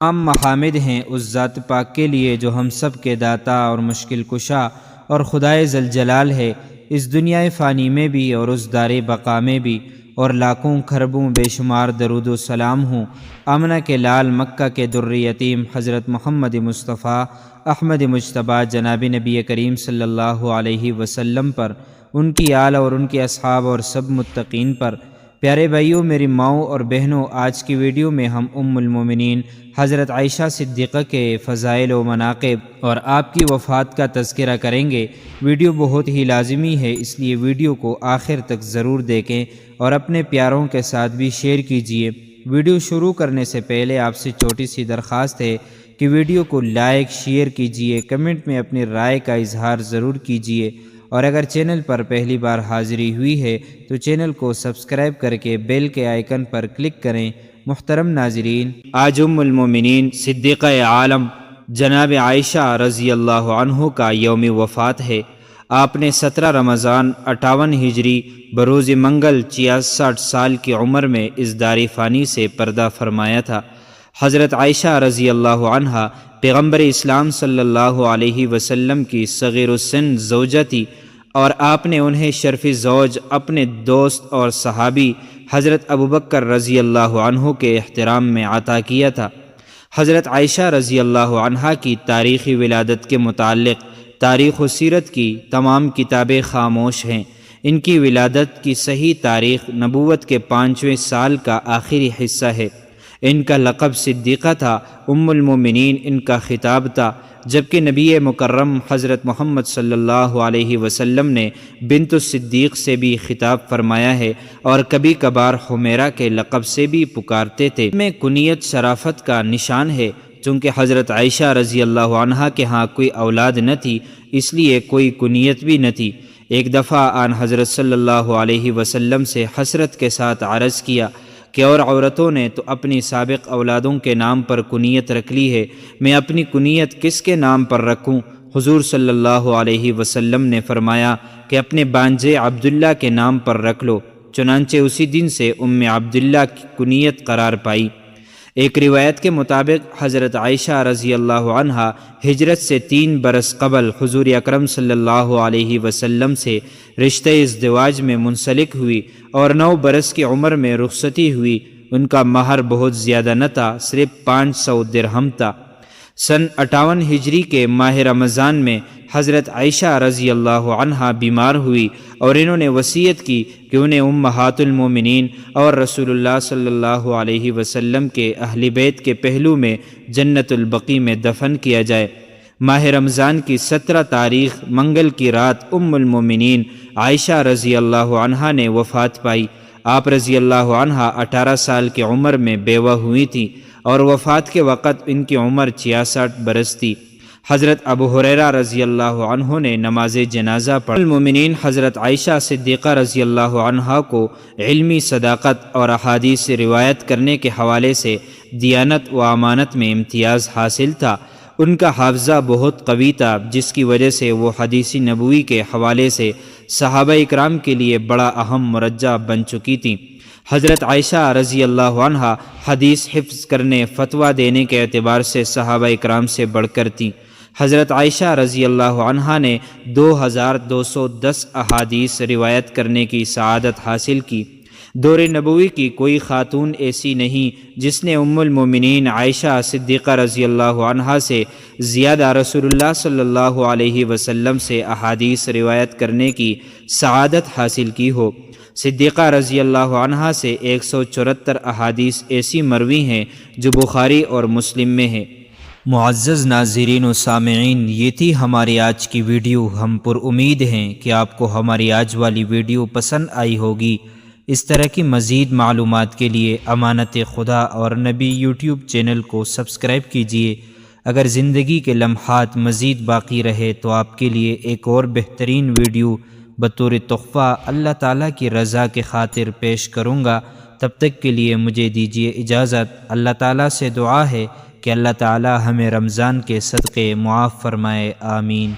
تمام محامد ہیں اس ذات پاک کے لیے جو ہم سب کے داتا اور مشکل کشا اور خدائے ذوالجلال ہے، اس دنیا فانی میں بھی اور اس دار بقا میں بھی، اور لاکھوں کھربوں بے شمار درود و سلام ہوں آمنہ کے لال مکہ کے در یتیم حضرت محمد مصطفیٰ احمد مجتبیٰ جناب نبی کریم صلی اللہ علیہ وسلم پر، ان کی آل اور ان کے اصحاب اور سب متقین پر۔ پیارے بھائیوں، میری ماؤں اور بہنوں، آج کی ویڈیو میں ہم ام المومنین حضرت عائشہ صدیقہ کے فضائل و مناقب اور آپ کی وفات کا تذکرہ کریں گے۔ ویڈیو بہت ہی لازمی ہے، اس لیے ویڈیو کو آخر تک ضرور دیکھیں اور اپنے پیاروں کے ساتھ بھی شیئر کیجیے۔ ویڈیو شروع کرنے سے پہلے آپ سے چھوٹی سی درخواست ہے کہ ویڈیو کو لائک شیئر کیجیے، کمنٹ میں اپنی رائے کا اظہار ضرور کیجیے، اور اگر چینل پر پہلی بار حاضری ہوئی ہے تو چینل کو سبسکرائب کر کے بیل کے آئیکن پر کلک کریں۔ محترم ناظرین، آج ام المومنین صدیقہ عالم جناب عائشہ رضی اللہ عنہ کا یوم وفات ہے۔ آپ نے 17 رمضان 58 ہجری بروز منگل 66 سال کی عمر میں اس دار فانی سے پردہ فرمایا تھا۔ حضرت عائشہ رضی اللہ عنہا پیغمبر اسلام صلی اللہ علیہ وسلم کی صغیر السن زوجہ تھی، اور آپ نے انہیں شرف زوج اپنے دوست اور صحابی حضرت ابوبکر رضی اللہ عنہ کے احترام میں عطا کیا تھا۔ حضرت عائشہ رضی اللہ عنہا کی تاریخی ولادت کے متعلق تاریخ و سیرت کی تمام کتابیں خاموش ہیں۔ ان کی ولادت کی صحیح تاریخ نبوت کے 5ویں سال کا آخری حصہ ہے۔ ان کا لقب صدیقہ تھا، ام المومنین ان کا خطاب تھا، جبکہ نبی مکرم حضرت محمد صلی اللہ علیہ وسلم نے بنت الصدیق سے بھی خطاب فرمایا ہے، اور کبھی کبھار حمیرہ کے لقب سے بھی پکارتے تھے۔ میں کنیت شرافت کا نشان ہے، چونکہ حضرت عائشہ رضی اللہ عنہا کے ہاں کوئی اولاد نہ تھی، اس لیے کوئی کنیت بھی نہ تھی۔ ایک دفعہ آن حضرت صلی اللہ علیہ وسلم سے حسرت کے ساتھ عرض کیا کہ اور عورتوں نے تو اپنی سابق اولادوں کے نام پر کنیت رکھ لی ہے، میں اپنی کنیت کس کے نام پر رکھوں؟ حضور صلی اللہ علیہ وسلم نے فرمایا کہ اپنے بانجے عبداللہ کے نام پر رکھ لو۔ چنانچہ اسی دن سے ام عبداللہ کی کنیت قرار پائی۔ ایک روایت کے مطابق حضرت عائشہ رضی اللہ عنہا ہجرت سے 3 برس قبل حضور اکرم صلی اللہ علیہ وسلم سے رشتہ ازدواج میں منسلک ہوئی، اور 9 برس کی عمر میں رخصتی ہوئی۔ ان کا مہر بہت زیادہ نہ تھا، صرف 500 درہم تھا۔ سن 58 ہجری کے ماہ رمضان میں حضرت عائشہ رضی اللہ عنہا بیمار ہوئی، اور انہوں نے وصیت کی کہ انہیں امہات المومنین اور رسول اللہ صلی اللہ علیہ وسلم کے اہل بیت کے پہلو میں جنت البقیع میں دفن کیا جائے۔ ماہ رمضان کی 17 تاریخ منگل کی رات ام المومنین عائشہ رضی اللہ عنہا نے وفات پائی۔ آپ رضی اللہ عنہا 18 سال کی عمر میں بیوہ ہوئی تھیں، اور وفات کے وقت ان کی عمر 66 برس تھی۔ حضرت ابو ہریرہ رضی اللہ عنہ نے نماز جنازہ پڑھ المومنین حضرت عائشہ صدیقہ رضی اللہ عنہا کو علمی صداقت اور احادیث سے روایت کرنے کے حوالے سے دیانت و امانت میں امتیاز حاصل تھا۔ ان کا حافظہ بہت قوی تھا، جس کی وجہ سے وہ حدیث نبوی کے حوالے سے صحابہ اکرام کے لیے بڑا اہم مرجع بن چکی تھیں۔ حضرت عائشہ رضی اللہ عنہا حدیث حفظ کرنے، فتویٰ دینے کے اعتبار سے صحابہ اکرام سے بڑھ کر تھیں۔ حضرت عائشہ رضی اللہ عنہا نے 2210 احادیث روایت کرنے کی سعادت حاصل کی۔ دور نبوی کی کوئی خاتون ایسی نہیں جس نے ام المومنین عائشہ صدیقہ رضی اللہ عنہا سے زیادہ رسول اللہ صلی اللہ علیہ وسلم سے احادیث روایت کرنے کی سعادت حاصل کی ہو۔ صدیقہ رضی اللہ عنہا سے 174 احادیث ایسی مروی ہیں جو بخاری اور مسلم میں ہیں۔ معزز ناظرین و سامعین، یہ تھی ہماری آج کی ویڈیو۔ ہم پر امید ہیں کہ آپ کو ہماری آج والی ویڈیو پسند آئی ہوگی۔ اس طرح کی مزید معلومات کے لیے امانت خدا اور نبی یوٹیوب چینل کو سبسکرائب کیجیے۔ اگر زندگی کے لمحات مزید باقی رہے تو آپ کے لیے ایک اور بہترین ویڈیو بطور تحفہ اللہ تعالیٰ کی رضا کے خاطر پیش کروں گا۔ تب تک کے لیے مجھے دیجیے اجازت۔ اللہ تعالیٰ سے دعا ہے کہ اللہ تعالیٰ ہمیں رمضان کے صدقے معاف فرمائے، آمین۔